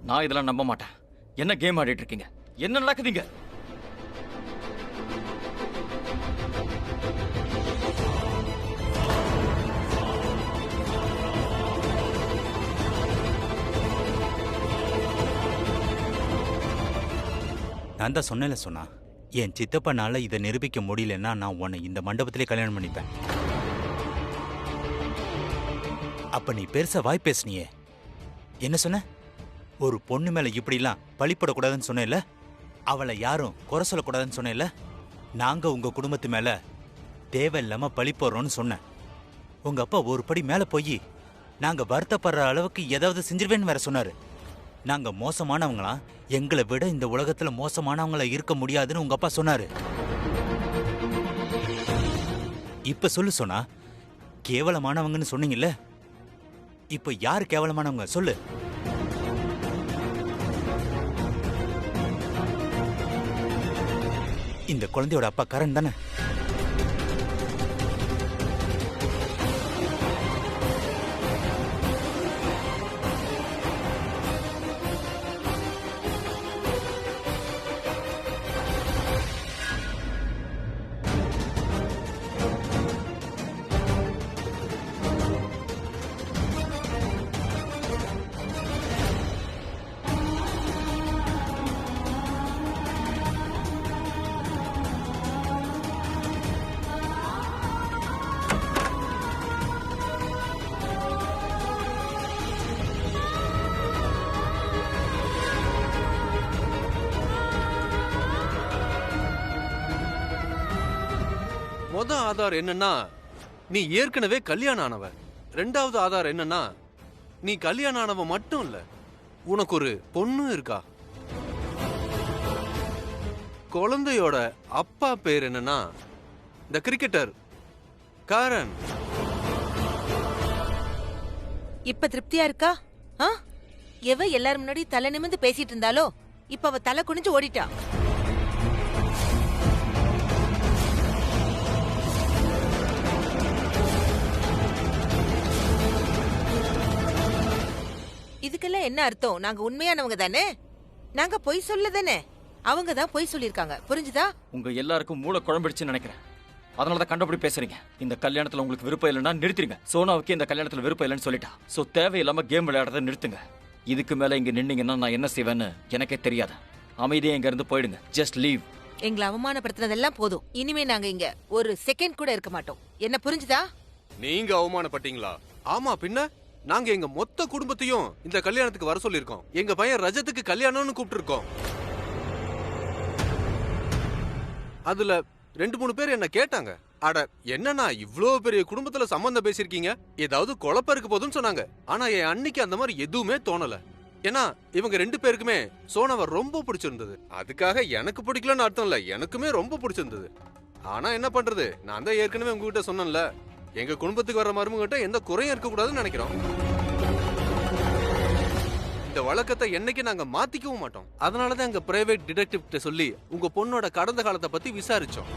நான் இதெல்லாம் நம்ப மாட்டேன். என்ன கேம் ஆடிட்டு இருக்கீங்க? என்ன நடக்குதுங்க? நான் தான் சொன்னேன்ல சொன்னா, என் சித்தப்பனால இதை நிரூபிக்க முடியலன்னா நான் உன்னை இந்த மண்டபத்திலே கல்யாணம் பண்ணிப்பேன். அப்ப நீ பெருசா வாய் பேசுனியே, என்ன சொன்ன? ஒரு பொண்ணு மேல இப்படிலாம் பழிப்படக்கூடாதுன்னு சொன்னேல்ல, அவளை யாரும் குறை சொல்லக்கூடாதுன்னு சொன்னேல்ல, நாங்க உங்க குடும்பத்து மேல தேவையில்லாம பழி போடுறோம்னு சொன்னேன். உங்க அப்பா ஒரு படி மேல போய் நாங்க வருத்தப்படுற அளவுக்கு ஏதாவது செஞ்சிருவேன்னு வேற சொன்னாரு. நாங்க மோசமானவங்களா, எங்களை விட இந்த உலகத்துல மோசமானவங்கள இருக்க முடியாதுன்னு உங்க அப்பா சொன்னாரு. இப்ப சொல்லு சொன்னா, கேவலமானவங்கன்னு சொன்னீங்கல்ல, இப்ப யாரு கேவலமானவங்க சொல்லு. இந்த குழந்தையோட அப்பா கரண் தானே? மொத ஆதார் என்னன்னா, நீ ஏற்கனவே கல்யாணம் ஆனவ. ரெண்டாவது ஆதார் என்னன்னா, நீ கல்யாணம் ஆனவ மட்டும் இல்ல, உனக்கு ஒரு பொண்ணு இருக்கா. குழந்தையோட அப்பா பேர் என்னன்னா, இந்த கிரிக்கெட்டர் கரண். இப்ப திருப்தியா இருக்கா? எவ எல்லாரும் முன்னாடி தலை நிமிந்து பேசிட்டு இருந்தாலோ இப்ப அவ தலை குனிஞ்சு ஓடிட்டா. இதுக்கெல்லாம் என்ன அர்த்தம்? நாங்க உண்மையானவங்க தானே, நாங்க பொய் சொல்ல தானே, அவங்க தான் பொய் சொல்லிருக்காங்க. புரிஞ்சுதா? உங்க எல்லாருக்கும் மூளை குழம்பிடுச்சுன்னு நினைக்கிறேன். அதனாலதான் கண்டபடி பேசுறீங்க. இந்த கல்யாணத்துல உங்களுக்கு விருப்பம் இல்லைன்னா நிறுத்திடுங்க. சோனாவுக்கு இந்த கல்யாணத்துல விருப்பம் இல்லைன்னு சொல்லிட்டா. சோ தேவையில்லாம கேம் விளையாடுறத நிறுத்துங்க. இதுக்கு மேல இங்க நின்னீங்கன்னா நான் என்ன செய்வேன்னு எனக்கே தெரியாது. அமைதியா இங்க இருந்து போயிடுங்க. Just leave. எங்களை அவமானப்படுத்தினதெல்லாம் போதும். இனிமே நாங்க இங்க ஒரு செகண்ட் கூட இருக்க மாட்டோம். என்ன புரிஞ்சுதா? நீங்க அவமானப்பட்டீங்களா? ஆமா, பின்ன நாங்க எங்க மொத்த குடும்பத்தையும் இந்த கல்யாணத்துக்கு வர சொல்லிருக்கோம். எங்க பையன் ரஜத்துக்கு கல்யாணம்னு கூப்பிட்டு இருக்கோம். அதுல 2-3 பேர் என்ன கேட்டாங்க, அட என்னன்னா இவ்ளோ பெரிய குடும்பத்துல சம்பந்தம் பேசிருக்கீங்க, ஏதாவது குழப்பம் இருக்க போதுன்னு சொன்னாங்க. ஆனா என் அன்னைக்கு அந்த மாதிரி எதுவுமே தோணல. ஏன்னா இவங்க 2 பேருக்குமே சோனாவை ரொம்ப பிடிச்சிருந்தது. அதுக்காக எனக்கு பிடிக்கலன்னு அர்த்தம் இல்ல, எனக்குமே ரொம்ப பிடிச்சிருந்தது. ஆனா என்ன பண்றது, நான் தான் ஏற்கனவே உங்ககிட்ட சொன்னேன்ல, எங்க குடும்பத்துக்கு வர மருமகிட்ட எந்த குறையும் இருக்க கூடாதுன்னு நினைக்கிறோம். இந்த வழக்கத்தை என்னைக்கு நாங்க மாத்திக்கவும் மாட்டோம். அதனாலதான் எங்க பிரைவேட் டிடெக்டிவ் கிட்ட சொல்லி உங்க பொண்ணோட கடந்த காலத்தை பத்தி விசாரிச்சோம்.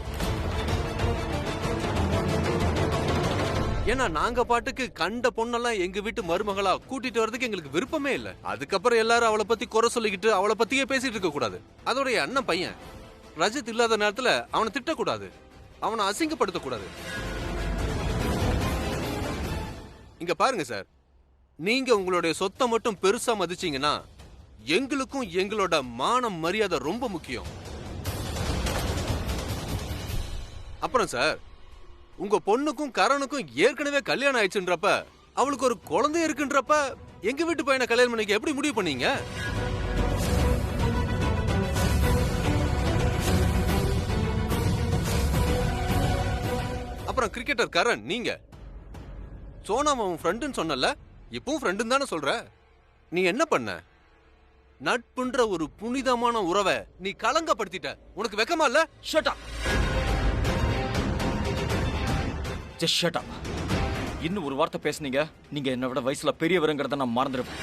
ஏன்னா நாங்க பாட்டுக்கு கண்ட பொண்ணெல்லாம் எங்க வீட்டு மருமகளா கூட்டிட்டு வரதுக்கு எங்களுக்கு விருப்பமே இல்ல. அதுக்கப்புறம் எல்லாரும் அவளை பத்தி குறை சொல்லிக்கிட்டு அவளை பத்தியே பேசிட்டு இருக்க கூடாது. அதோட அண்ணன் பையன் ரஜித் இல்லாத நேரத்துல அவனை திட்டக்கூடாது, அவனை அசிங்கப்படுத்த கூடாது. இங்க பாருங்க சார், நீங்க உங்களுடைய சொத்தை மட்டும் பெருசா மதிச்சீங்கன்னா எங்களுக்கும் எங்களோட மானம் மரியாதை ரொம்ப முக்கியம். அப்புறம் சார், உங்க பொண்ணுக்கும் கரனுக்கும் ஏற்கனவே கல்யாணம் ஆயிடுச்சுன்றப்ப, அவளுக்கு ஒரு குழந்தை இருக்குன்றப்ப எங்க வீட்டு பையனை கல்யாணம் பண்ணிக்க எப்படி முடிவு பண்ணீங்க? அப்புறம் கிரிக்கெட்டர் கரண், நீங்க சோனா அவன் ஃப்ரெண்டுன்னு சொன்னல, இப்பவும் ஃப்ரெண்டுன்னு தானே சொல்ற. நீ என்ன பண்ண? நட்புன்ற ஒரு புனிதமான உறவை நீ களங்கப்படுத்திட்ட. உனக்கு வெக்கமா இல்ல? Shut up. Just shut up. இன்னும் ஒரு வார்த்தை பேசுனீங்க, நீங்க என்னை விட வயசுல பெரியவருங்கிறத நான் மறந்துடுவேன்.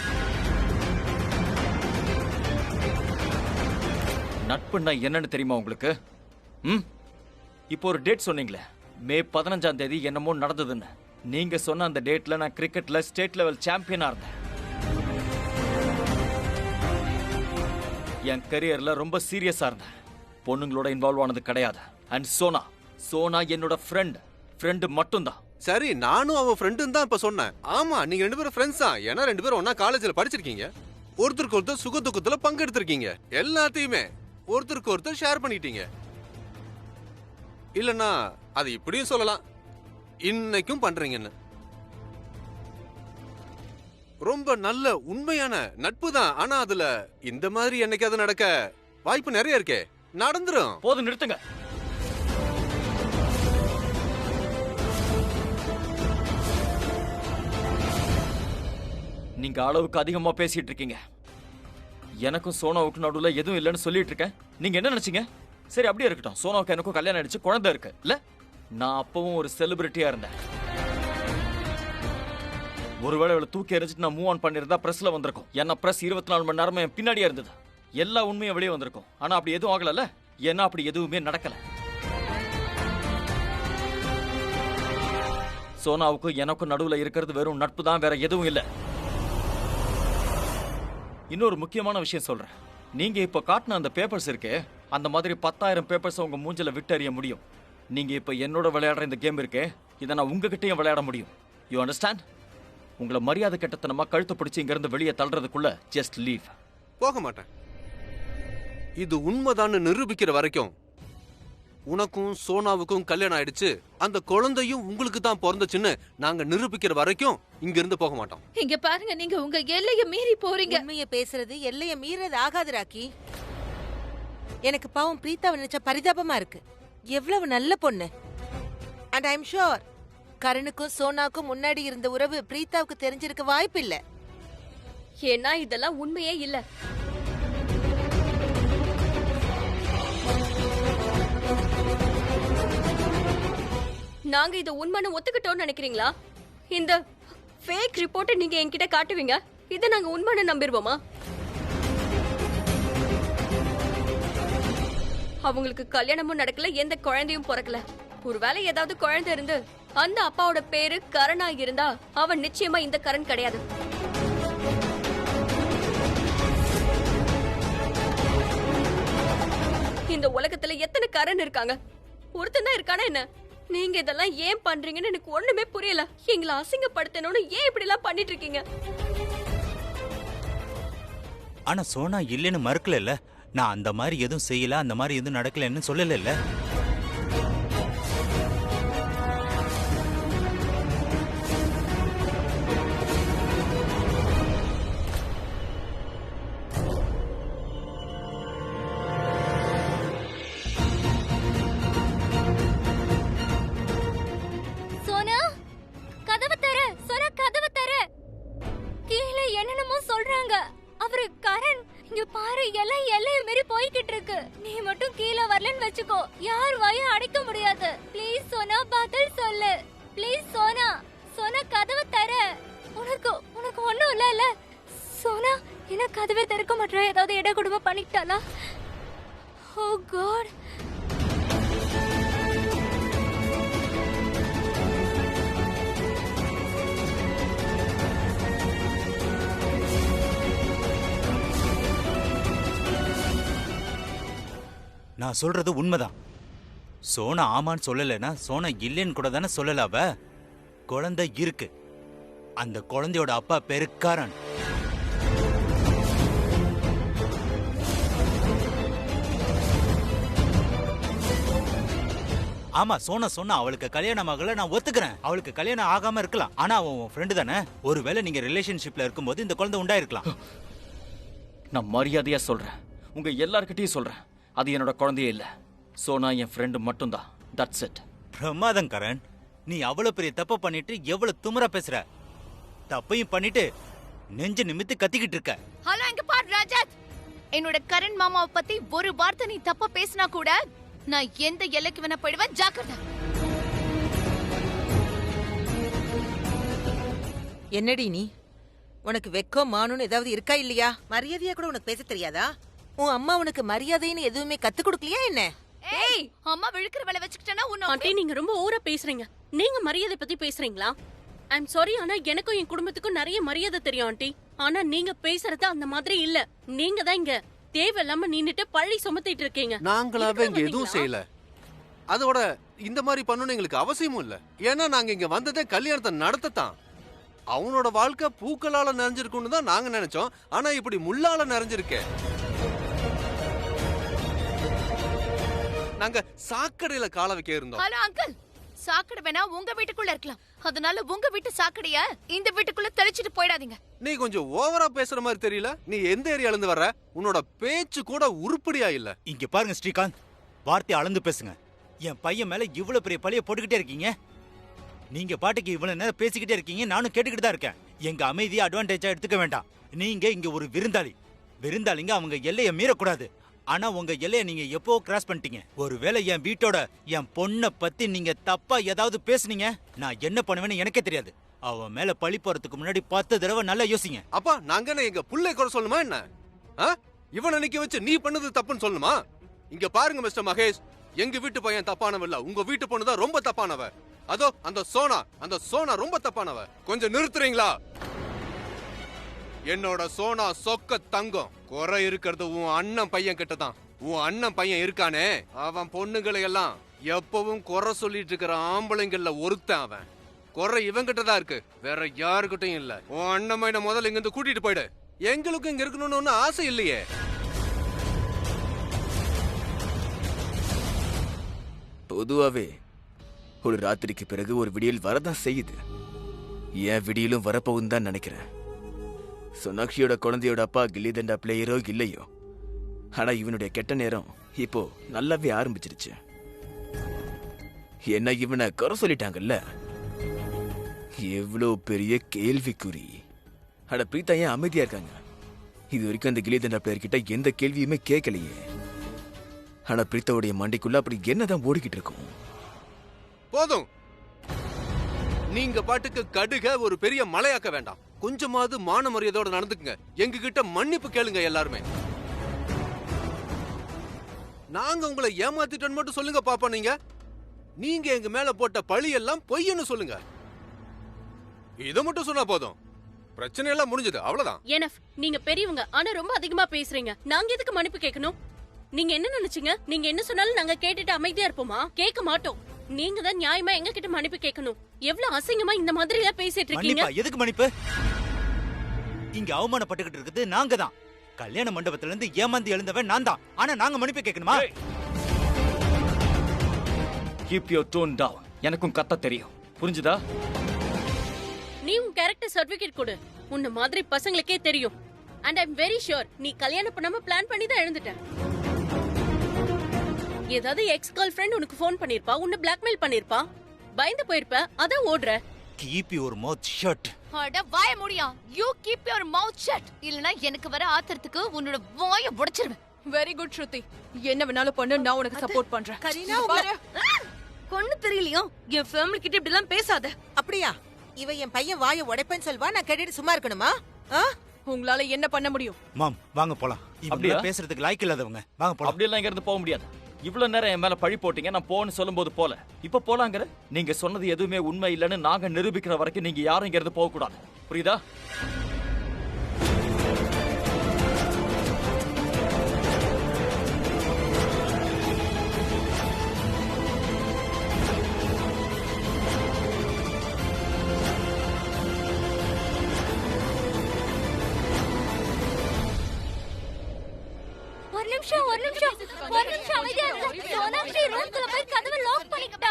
நட்புன்னா என்னன்னு தெரியுமா உங்களுக்கு? இப்போ ஒரு டேட் சொன்னீங்களே, மே 15ஆம் தேதி என்னமோ நடந்ததுன்னு. நீங்க சொன்ன அந்த டேட்ல நான் கிரிக்கெட்ல ஸ்டேட் லெவல் சாம்பியனா இருந்தேன். என் கரியர்ல ரொம்ப சீரியஸா இருந்தேன். பொண்ணுங்களோட இன்வால்வ் ஆனது கிடையாது. அண்ட் சோனா என்னோட ஃப்ரெண்ட் மட்டும்தான். சரி, நானும் அவன் ஃப்ரெண்டுன்னு தான் இப்ப சொன்னேன். ஆமா, நீங்க 2 பேரும் ஃப்ரெண்ட்ஸ் தான். ஏன்னா 2 பேரும் ஒன்னா காலேஜ்ல படிச்சிருக்கீங்க. ஒருத்தருக்கு ஒருத்தர் சுக துக்கத்துல பங்கெடுத்திருக்கீங்க. எல்லாத்தையுமே ஒருத்தருக்கு ஒருத்தர் ஷேர் பண்ணிட்டீங்க. இல்லன்னா அது இப்படியும் சொல்லலாம், இன்னைக்கும் பண்றீங்கன்னு. ரொம்ப நல்ல உண்மையான நட்பு தான். ஆனா அதுல இந்த மாதிரி என்னைக்காவது நடக்க வாய்ப்பு நிறைய இருக்கே. நடந்துரும். போதும், நிறுத்துங்க. நீங்க அளவுக்கு அதிகமா பேசிட்டு இருக்கீங்க. எனக்கும் சோனாவுக்கு நடுவுல எதுவும் இல்லைன்னு சொல்லிட்டு இருக்கேன். நீங்க என்ன நினைச்சீங்க? சரி, அப்படியே இருக்கட்டும். சோனாவுக்கு எனக்கும் கல்யாணம் ஆயிடுச்சு, குழந்தை இருக்கு இல்ல. நான் அப்பவும் ஒரு செலிபிரிட்டியா இருந்தேன். ஒருவேளை இவளை தூக்கி எறிஞ்சிட்டு நான் மூவ் ஆன் பண்ணிருந்தா பிரஸ்ல வந்திருக்கும். ஏன்னா பிரஸ் 24 மணி நேரமும் என் பின்னாடியே இருந்தது. எல்லா உண்மையும் வெளியே வந்திருக்கும். ஆனா அப்படி எதுவும் ஆகல. ஏன்னா அப்படி எதுவுமே நடக்கல. சோனாவுக்கும் எனக்கும் நடுவுல இருக்கிறது வெறும் நட்பு தான், வேற எதுவும் இல்ல. இன்னொரு முக்கியமான விஷயம் சொல்றேன். நீங்க இப்ப காட்டின அந்த பேப்பர்ஸ் இருக்கே, அந்த மாதிரி 10,000 பேப்பர்ஸ் உங்க மூஞ்சில விட்டறிய முடியும். நீங்க இப்ப என்னோட விளையாடுற இந்த கேம் இருக்கே, இதை நான் உங்ககிட்டயும் விளையாட முடியும். You understand? உங்களை மரியாதை கெட்டத்தனமா கழுத்து பிடிச்சி இங்க இருந்து வெளியே தள்ளுறதுக்குள்ள ஜஸ்ட் லீவ். போக மாட்டேன். இது உண்மைதான்னு நிரூபிக்கிற வரைக்கும் உனக்கும் சோனாவுக்கும் கல்யாணம் ஆயிடுச்சு, அந்த குழந்தையும் உங்களுக்கு தான் பிறந்துச்சுன்னு நாங்க நிரூபிக்கிற வரைக்கும் இங்க இருந்து போக மாட்டோம். இங்க பாருங்க, நீங்க உங்க எல்லைய மீறி போறீங்க. உண்மையை பேசுறது எல்லைய மீறது ஆகாது ராக்கி. எனக்கு பாவம் பிரீத்தாவை நினைச்ச பரிதாபமா இருக்கு. எவ்வளவு நல்ல பொண்ணு. அண்ட் ஐ எம் ஷூர் கரணுக்கும் சோனாவுக்கும் முன்னாடி இருந்த உறவு பிரீத்தாவுக்கு தெரிஞ்சிருக்க வாய்ப்பு இல்ல. ஏன்னா இதெல்லாம் உண்மையே இல்ல. நாங்க இத உண்மைன்னு ஒத்துக்கிட்டோம்னு நினைக்கிறீங்களா? இந்த ஃபேக் ரிப்போர்ட்டை நீங்க என்கிட்ட காட்டுவீங்க, இத நாங்க உண்மைன்னு நம்பிடுவோமா? அவங்களுக்கு கல்யாணமும் நடக்கல, எந்த குழந்தையும் பிறக்கல. ஒருவேளை ஏதாவது குழந்தை இருந்து அந்த அப்பாவோட பேரு கரணா இருந்தா அவன் நிச்சயமா இந்த கரண் கிடையாது. இந்த உலகத்துல எத்தனை கரண் இருக்காங்க? ஒருத்தன் தான் இருக்கானா என்ன? நீங்க இதெல்லாம் ஏன் பண்றீங்கன்னு எனக்கு ஒண்ணுமே புரியல. எங்களை அசிங்கப்படுத்தணும்னு ஏன் இப்படி எல்லாம் பண்ணிட்டு இருக்கீங்க? ஆனா சோனா இல்லைன்னு மறுக்கல. நான் அந்த மாதிரி எதுவும் செய்யல, அந்த மாதிரி எதுவும் நடக்கலன்னு சொல்லல. சோனா, கதவு தர. சோனா, கதவு தர. கீழே என்னென்னமோ சொல்றாங்க. அவரு கரண் இங்க பாரு, எல்லைய மீறி போய்கிட்டு இருக்கு. நீ மட்டும் கீழே வரலன்னு வச்சுக்கோ, யார் வாயும் அடைக்க முடியாது. ப்ளீஸ் சோனா, பதில் சொல்லு. ப்ளீஸ் சோனா. சோனா, கதவு தர. உனக்கு ஒண்ணும் இல்ல. சோனா, என்ன கதவே திறக்க மாட்டா? ஏதாவது இட கொடுமை பண்ணிட்டாளா? ஓ காட். நான் சொல்றது உண்மைதான். சோனா ஆமான்னு சொல்லலைன்னா சோனா இல்லைன்னு கூட தானே சொல்லல. அவ குழந்தை இருக்கு. அந்த குழந்தையோட அப்பா பேரு கரண். ஆமா, சோனா சொன்னா அவளுக்கு கல்யாணம் ஆகல, நான் ஒத்துக்கிறேன். அவளுக்கு கல்யாணம் ஆகாம இருக்கலாம். ஆனா அவன் உன் ஃப்ரெண்டு தானே. ஒருவேளை நீங்க ரிலேஷன்ஷிப்ல இருக்கும்போது இந்த குழந்தை உண்டாயிருக்கலாம். நான் மரியாதையா சொல்றேன், உங்க எல்லார்கிட்டயும் சொல்றேன், அது என்னோட குழந்தையே இல்ல. சோனா என் ஃப்ரெண்டு மட்டும்தான். That's it. பிரமாதம் கரண். நீ அவ்வளவு பெரிய தப்ப பண்ணிட்டு எவ்வளவு திமிரா பேசுற. தப்பையும் பண்ணிட்டு நெஞ்சு நிமித்து கத்திக்கிட்டு இருக்க. ஹலோ, இங்க பாரு ராஜாத். என்னோட கரண் மாமாவை பத்தி ஒரு வார்த்தை நீ தப்பா பேசினா கூட நான் எந்த எல்லைக்கு வேணா போயிடுவேன். ஜாக்கிரதை. என்னடி நீ? உனக்கு வெக்கம் மானுன்னு ஏதாவது இருக்கா இல்லையா? மரியாதையா கூட உனக்கு பேச தெரியாதா? உன் அம்மா உனக்கு மரியாதைன்னு எதுவுமே கத்து கொடுக்கலையா என்ன? ஏய், அம்மா விழுக்கிற வேலை வச்சுக்கிட்டனா உன்ன ஆண்டி, நீங்க ரொம்ப ஓவரா பேசுறீங்க. நீங்க மரியாதை பத்தி பேசுறீங்களா? ஐம் சாரி, ஆனா எனக்கும் என் குடும்பத்துக்கும் நிறைய மரியாதை தெரியும் ஆண்டி. ஆனா நீங்க பேசுறது அந்த மாதிரி இல்ல. நீங்க தான் இங்க தேவையில்லாம நின்னுட்டு பழி சுமத்திட்டு இருக்கீங்க. நாங்களாவே இங்க எதுவும் செய்யல. அதோட இந்த மாதிரி பண்ணணும் எங்களுக்கு அவசியமும் இல்ல. ஏன்னா நாங்க இங்க வந்ததே கல்யாணத்தை நடத்தத்தான். அவனோட வாழ்க்கை பூக்களால நிறைஞ்சிருக்கும்னு தான் நாங்க நினைச்சோம். ஆனா இப்படி முள்ளால நிறைஞ்சிருக்கே. நாங்க சாக்கடையில கால வைக்க இருந்தோம். ஹலோ அங்கிள், சாக்கடை வேணா உங்க வீட்டுக்குள்ள இருக்கலாம். அதனால உங்க வீட்டு சாக்கடைய இந்த வீட்டுக்குள்ள தெளிச்சிட்டு போயிடாதீங்க. நீ கொஞ்சம் ஓவரா பேசுற மாதிரி தெரியல. நீ எந்த ஏரியால இருந்து வர்ற? உன்னோட பேச்சு கூட உருப்படியா இல்ல. இங்க பாருங்க ஸ்ரீகாந்த், வார்த்தையை அளந்து பேசுங்க. என் பையன் மேல இவ்வளவு பெரிய பழிய போட்டுக்கிட்டே இருக்கீங்க. நீங்க பாட்டுக்கு இவ்வளவு நேரம் பேசிக்கிட்டே இருக்கீங்க, நானும் கேட்டுக்கிட்டு தான் இருக்கேன். எங்க அமைதியை அட்வான்டேஜா எடுத்துக்க வேண்டாம். நீங்க இங்க ஒரு விருந்தாளி. விருந்தாளிங்க அவங்க எல்லையை மீறக்கூடாது. ஆனா உங்க எல்லையை நீங்க எப்போ கிராஸ் பண்ணிட்டீங்க. ஒருவேளை என் வீட்டோட என் பொண்ணை பத்தி நீங்க தப்பா ஏதாவது பேசுனீங்க, நான் என்ன பண்ணுவேன்னு எனக்கே தெரியாது. அவன் மேல பழி போறதுக்கு முன்னாடி 10 தடவை நல்லா யோசிங்க. அப்பா நாங்க என்ன எங்க புள்ளை குறை சொல்லணுமா என்ன? இவனை நிக்க வச்சு நீ பண்ணது தப்புன்னு சொல்லணுமா? இங்க பாருங்க மிஸ்டர் மகேஷ், எங்க வீட்டு பையன் தப்பானவ இல்ல, உங்க வீட்டு பொண்ணு தான் ரொம்ப தப்பானவ. அதோ அந்த சோனா ரொம்ப தப்பானவ. கொஞ்சம் நிறுத்துறீங்களா? என்னோட சோனா சொக்க தங்கம். குறை இருக்கிறது உன் அண்ணன் பையன் கிட்ட தான். உன் அண்ணன் பையன் இருக்கானே, அவன் பொண்ணுங்களை எல்லாம் எப்பவும் குறை சொல்லிட்டு இருக்கிற ஆம்பளைங்கள்ல ஒருத்தன் அவன். குறை இவங்கிட்ட தான் இருக்கு, வேற யாருக்கிட்டையும் இல்ல. உன் அண்ணன் பையனை முதல்ல இங்க இருந்து கூட்டிட்டு போயிடு. எங்களுக்கும் இங்க இருக்கணும்னு ஒன்னும் ஆசை இல்லையே. பொதுவாவே ஒரு ராத்திரிக்கு பிறகு ஒரு விடியல் வரதான் செய்யுது. ஏன் விடியலும் வரப்போகுன்னு தான் நினைக்கிறேன். சோனாக்ஷியோட குழந்தையோட அப்பா கில்லிதண்டா பிளேயரோ இல்லையோ, ஆனா இவனுடைய கெட்ட நேரம் இப்போ நல்லாவே ஆரம்பிச்சிருச்சு. என்ன இவனை குறை சொல்லிட்டாங்கல்ல, எவ்வளவு பெரிய கேள்விக்குறி. அட பிரீதா ஏன் அமைதியா இருக்காங்க? இது வரைக்கும் அந்த கில்லிதண்டா பிளேயர் கிட்ட எந்த கேள்வியுமே கேட்கலையே. ஆனா பிரீத்தாவுடைய மண்டிக்குள்ள அப்படி என்னதான் ஓடிக்கிட்டு இருக்கும்? போதும், நீங்க பாட்டுக்கு கடுக ஒரு பெரிய மலையாக்க வேண்டாம். கொஞ்சமாவது மான மரியாதையோட நடந்துக்குங்க. எங்க கிட்ட மன்னிப்பு கேளுங்க எல்லாருமே. நாங்க உங்களை ஏமாத்திட்டோன்னு மட்டும் சொல்லுங்க பாப்பா. நீங்க எங்க மேல போட்ட பழி எல்லாம் பொய்ன்னு சொல்லுங்க. இத மட்டும் சொன்னா போதும், பிரச்சனை எல்லாம் முடிஞ்சது, அவ்வளவுதான். எனஃப், நீங்க பெரியவங்க, ஆனா ரொம்ப அதிகமா பேசுறீங்க. நாங்க எதுக்கு மன்னிப்பு கேட்கணும்? நீங்க என்ன நினைச்சீங்க? நீங்க என்ன சொன்னாலும் நாங்க கேட்டுட்டு அமைதியா இருப்போமா? கேட்க மாட்டோம். நீங்க தான் நியாயமா எங்க கிட்ட மன்னிப்பு கேட்கணும். எவ்வளவு அசிங்கமா இந்த மாதிரி எல்லாம் பேசிட்டு இருக்கீங்க. எதுக்கு மன்னிப்பு? இங்க அவமானப்பட்டுக்கிட்டு இருக்குது நாங்க தான். கல்யாண மண்டபத்துல இருந்து ஏமாந்து எழுந்தவன் நான் தான். ஆனா நாங்க மன்னிப்பு கேட்கணுமா? Keep your tone down. எனக்கும் கத்த தெரியும், புரிஞ்சுதா? நீ உன் கேரக்டர் சர்டிபிகேட் கொடு. உன்ன மாதிரி பசங்களுக்கே தெரியும். And I am very sure நீ கல்யாணம் பண்ணாம பிளான் பண்ணி தான் எழுந்துட்ட. ஏதாவது எக்ஸ் கேர்ள் ஃப்ரெண்ட் உனக்கு ஃபோன் பண்ணிருப்பா, உன்னை பிளாக்மெயில் பண்ணிருப்பா, பயந்து போயிருப்ப, அதான் ஓடுற. Keep your mouth shut. அட வாய மூடியா. You keep your mouth shut. இல்லனா எனக்கு வர ஆத்திரத்துக்கு உன்னோட வாயை உடைச்சிருவேன். வெரி குட் ஸ்ருதி, என்ன வேணாலும் பண்ணு, நான் உனக்கு சப்போர்ட் பண்றேன். கரீனா, கொன்னு தெரியலையா? என் ஃபேமிலி கிட்ட இப்படி எல்லாம் பேசாத. அப்படியா? இவ என் பையன் வாயை உடைப்பேன்னு சொல்வா, நான் கேட்டுட்டு சும்மா இருக்கணுமா? உங்களால என்ன பண்ண முடியும்? மாம் வாங்க போலாம். அப்படியே பேசுறதுக்கு லாய்க்கு இல்லாதவங்க, வாங்க போலாம். அப்படியெல்லாம் இங்க இருந்து போக முடியாது. இவ்வளவு நேரம் என் மேல பழி போட்டீங்க, நான் போன்னு சொல்லும் போது போல. இப்ப போலாங்கிற? நீங்க சொன்னது எதுவுமே உண்மை இல்லைன்னு நாங்க நிரூபிக்கிற வரைக்கும் நீங்க யாரும் இங்க இருந்து போக கூடாது, புரியுதா? ஒரு நிமிஷம் அமைதியா இருங்க. சோனாக்ஷி ரூம்குள்ள போய் கதவை லாக் பண்ணிட்டா.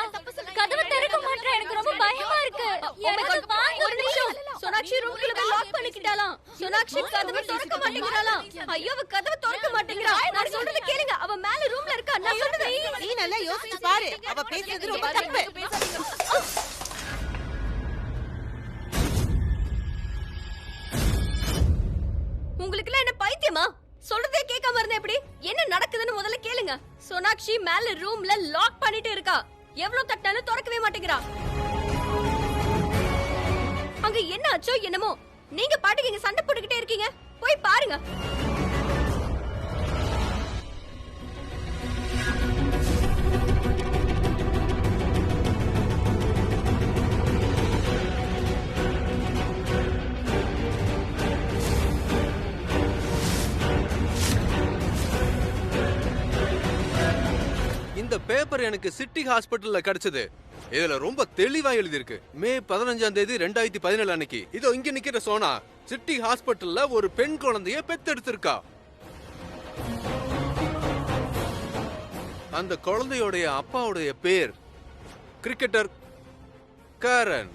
கதவை திறக்க மாட்டா. எனக்கு ரொம்ப பயமா இருக்கு. எனக்கு வாங்க. ஒரு நிமிஷம். சோனாக்ஷி ரூம்குள்ள போய் லாக் பண்ணிட்டாளாம். சோனாக்ஷி கதவை திறக்க மாட்டேங்கறாளாம். ஐயோ, அவ கதவை திறக்க மாட்டேங்கறா. நான் சொல்றத கேளுங்க. அவ மேல ரூம்ல இருக்கா. நான் சொல்றத நீ நல்லா யோசிச்சு பாரு. அவ பேசுறது ரொம்ப தப்பு. உங்களுக்கு என்ன பைத்தியமா? சொல்றதே கேட்காம இருந்தா எப்படி? என்ன நடக்குதுன்னு முதல்ல கேளுங்க. சோனாக்ஷி மேல ரூம்ல லாக் பண்ணிட்டு இருக்கா. எவ்வளவு தட்டாலும் திறக்கவே மாட்டேங்கிறா. அங்க என்ன ஆச்சோ என்னமோ. நீங்க பாட்டுக்கு இங்க சண்டை போட்டுக்கிட்டே இருக்கீங்க. போய் பாருங்க. பேப்பர் எனக்கு சிட்டி ஹாஸ்பிட்டல்ல கிடைச்சது. இதுல ரொம்ப தெளிவா எழுதியிருக்கு. மே 15ஆம் தேதி 2017 அன்னைக்கு இதோ இங்க நிக்கிற சோனா சிட்டி ஹாஸ்பிட்டல்ல ஒரு பெண் குழந்தைய பெத்தெடுத்திருக்கா. அந்த குழந்தையோடைய அப்பாவுடைய பேர் cricketer Karan.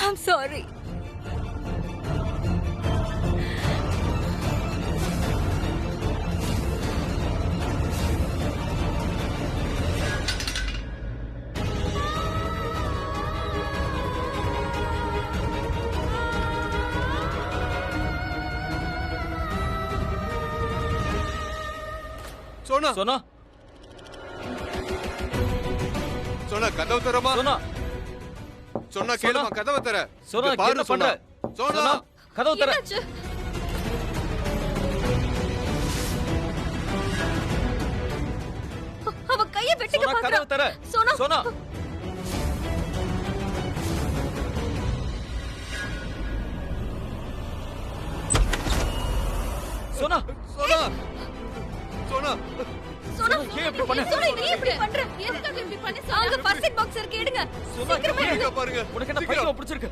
I'm sorry. Sona Sona Sona கதவு தரமா? சோனா சொன்னா கேளுமா, கதவை தர. சோனா இங்க பாரு என்ன பண்ற? சோனா கதவு தர. என்னாச்சு? அவ கைய வெட்டிக்க சோனா பாக்குறா. கதவு தர. சோனா சோனா சோனா சோனா சோனா சோனா ஏன் இப்படி பண்ண? சோனா நீ இப்படி பண்ற? எதுக்காக இப்படி பண்ண? அங்க ஃபர்ஸ்ட் எய்ட் பாக்ஸ் இருக்கு, எடுங்க. சோனா சீக்கிரமா இங்க எடுங்க. பாருங்க. உனக்கு என்ன சீக்கிரம். பைத்தியம் பிடிச்சிருக்கு?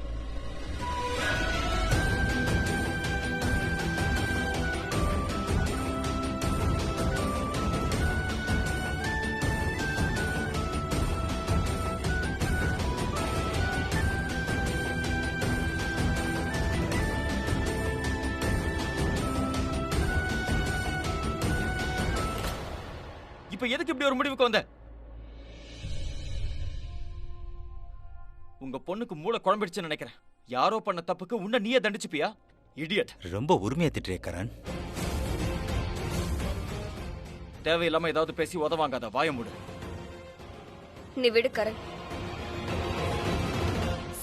இப்ப எதுக்கு இப்படி ஒரு முடிவுக்கு வந்த? உங்க பொண்ணுக்கு மூளை குழம்பிடுச்சுன்னு நினைக்கிறேன். யாரோ பண்ண தப்புக்கு உன்னை நீயே தண்டிச்சுப்பியா? இடியட். ரொம்ப உரிமையா திட்டுறிய கரண். தேவையில்லாம ஏதாவது பேசி உதவாங்காத, வாய மூடு. நீ விடு கரண்.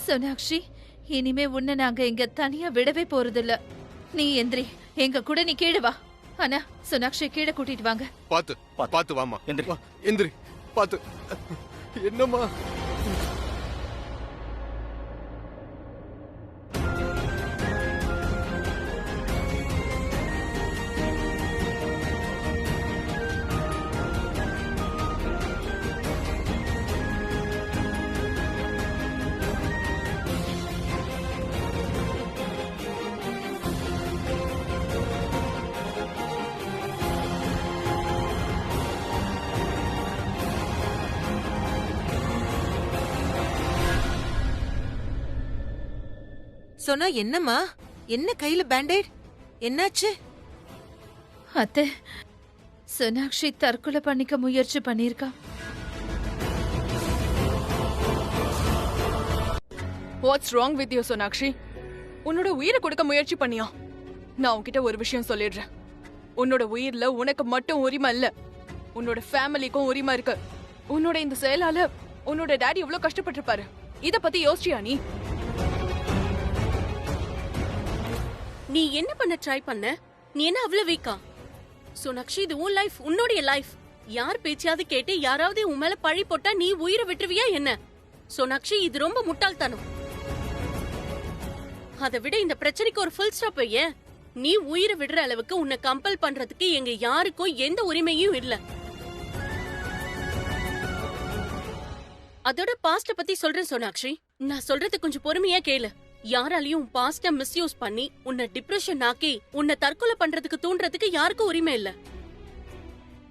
சோனாக்ஷி, இனிமே உன்னை நாங்க இங்க தனியா விடவே போறதில்ல. நீ எந்திரி, எங்க கூட நீ கீழே வா. ஆனா சோனாக்ஷி கீழே கூட்டிட்டு வாங்க. பாத்து பாத்து வாமா. எந்திரி. வா, எந்திரி. பாத்து. என்னம்மா? சொன்னா என்னம்மா? என்ன கையில பேண்டேட்? என்னாச்சு? அத்தை, சோனாக்ஷி தற்கொலை பண்ணிக்க முயற்சி பண்ணிருக்கா. What's wrong with you Sonakshi? உன்னோட உயிரை கொடுக்க முயற்சி பண்ணியா? நான் உன்கிட்ட ஒரு விஷயம் சொல்லிடுறேன். உன்னோட உயிர்ல உனக்கு மட்டும் உரிமை இல்ல, உன்னோட ஃபேமிலிக்கும் உரிமை இருக்கு. உன்னோட இந்த செயலால உன்னோட டாடி எவ்வளவு கஷ்டப்பட்டிருப்பாரு. இத பத்தி யோசிச்சியா நீ? நீ என்ன பண்ண ட்ரை பண்ண? நீ என்ன அவ்வளவு வீக்கா? சோனாக்ஷி, இது உன் லைஃப், உன்னுடைய லைஃப். யார் பேச்சாவது கேட்டு யாராவது உன் மேல பழி போட்டா நீ உயிரை விட்டுருவியா என்ன? சோனாக்ஷி, இது ரொம்ப முட்டாள்தனம். அதை விட இந்த பிரச்சனைக்கு ஒரு ஃபுல் ஸ்டாப் வைய. நீ உயிரை விடுற அளவுக்கு உன்னை கம்பல் பண்றதுக்கு எங்க யாருக்கும் எந்த உரிமையும் இல்ல. அதோட பாஸ்ட பத்தி சொல்றேன் சோனாக்ஷி. நான் சொல்றது கொஞ்சம் பொறுமையா கேளு. யாராலையும் உன் பாஸ்ட மிஸ்யூஸ் பண்ணி உன்னை டிப்ரெஷன் ஆக்கி உன்னை தற்கொலை பண்றதுக்கு தூண்டுறதுக்கு யாருக்கும் உரிமை இல்ல.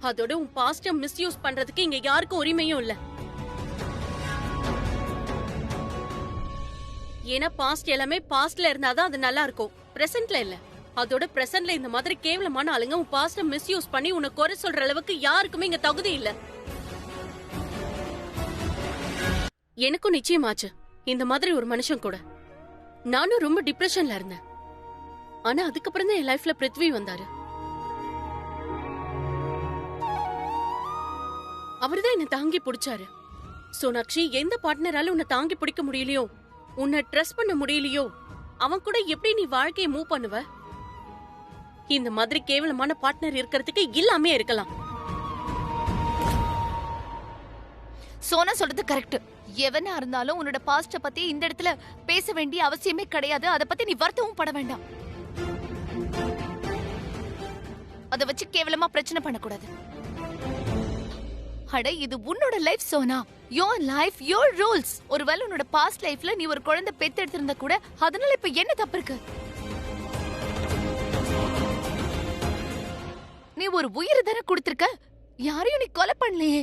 அதோட உன் பாஸ்ட மிஸ்யூஸ் பண்றதுக்கு இங்க யாருக்கும் உரிமையும் இல்ல. ஏன்னா பாஸ்ட் எல்லாமே பாஸ்ட்ல இருந்தாதான் அது நல்லா இருக்கும், பிரசன்ட்ல இல்ல. அதோட பிரசன்ட்ல இந்த மாதிரி கேவலமான ஆளுங்க உன் பாஸ்ட மிஸ்யூஸ் பண்ணி உன்னை குறை சொல்ற அளவுக்கு யாருக்குமே இங்க தகுதி இல்ல. எனக்கும் நிச்சயமாச்சு இந்த மாதிரி ஒரு மனுஷன் கூட. நானும் ரொம்ப டிப்ரெஷன்ல இருந்தேன். ஆனா அதுக்கப்புறம் தான் என் லைஃப்ல பிருத்வி வந்தாரு. அவர்தான் என்ன தாங்கி பிடிச்சாரு. சோனாக்ஷி, எந்த பார்ட்னரால உன்னை தாங்கி பிடிக்க முடியலையோ, உன்னை ட்ரஸ்ட் பண்ண முடியலையோ, அவன் கூட எப்படி நீ வாழ்க்கையை மூவ் பண்ணுவ? இந்த மாதிரி கேவலமான பார்ட்னர் இருக்கிறதுக்கு இல்லாமே இருக்கலாம். சோனா சொல்றது கரெக்ட். எவனா இருந்தாலும் உன்னோட பாஸ்ட பத்தி இந்த இடத்துல பேச வேண்டிய அவசியமே கிடையாது. அத பத்தி நீ வருத்தமும் பட வேண்டாம். அத வச்சு கேவலமா பிரச்சனை பண்ணக்கூடாது. அட இது உன்னோட life Sona. Your life your rules. ஒருவேளை உன்னோட பாஸ்ட் லைஃப்ல நீ ஒரு குழந்தை பெத்து எடுத்திருந்தா கூட அதனால இப்ப என்ன தப்பு இருக்கு? நீ ஒரு உயிரை தானே கொடுத்திருக்க. யாரையும் நீ கொலை பண்ணலையே.